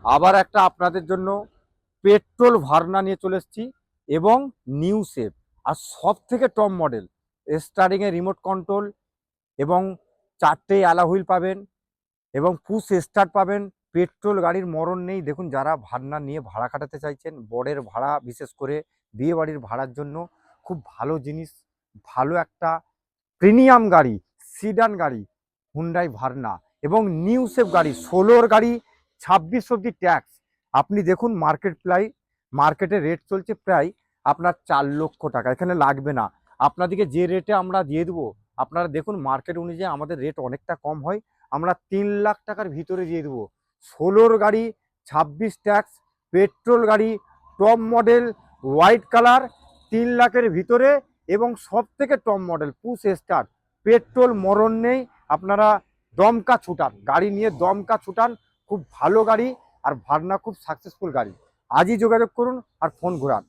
আবার একটা আপনাদের জন্য পেট্রোল ভার্না নিয়ে চলে এসেছি এবং নিউ শেপ, আর সব থেকে টপ মডেল। স্টারিংয়ে রিমোট কন্ট্রোল এবং 4টে অ্যালা হুইল পাবেন এবং পুশ স্টার্ট পাবেন। পেট্রোল গাড়ির মরণ নেই। দেখুন, যারা ভাড়না নিয়ে ভাড়া কাটাতে চাইছেন, বরের ভাড়া, বিশেষ করে বিয়ে বাড়ির ভাড়ার জন্য খুব ভালো জিনিস, ভালো একটা প্রিমিয়াম গাড়ি, সিডান গাড়ি, হুন্ডাই ভার্না এবং নিউ শেপ গাড়ি, 16 গাড়ি, 26 অব্দি ট্যাক্স। আপনি দেখুন মার্কেটে রেট চলছে প্রায় আপনার 4 লক্ষ টাকা, এখানে লাগবে না। আপনাদেরকে যে রেটে আমরা দিয়ে দেবো, আপনারা দেখুন মার্কেট অনুযায়ী আমাদের রেট অনেকটা কম হয়, আমরা 3 লাখ টাকার ভিতরে দিয়ে দেবো। 16 গাড়ি, 26 ট্যাক্স, পেট্রোল গাড়ি, টপ মডেল, হোয়াইট কালার, 3 লাখের ভিতরে এবং সব থেকে top model, push start, petrol মরণ নেই। আপনারা দমকা ছুটান, গাড়ি নিয়ে দমকা ছুটান, খুব ভালো গাড়ি আর ভার্না খুব সাকসেসফুল গাড়ি। আজই যোগাযোগ করুন আর ফোন ঘোরান।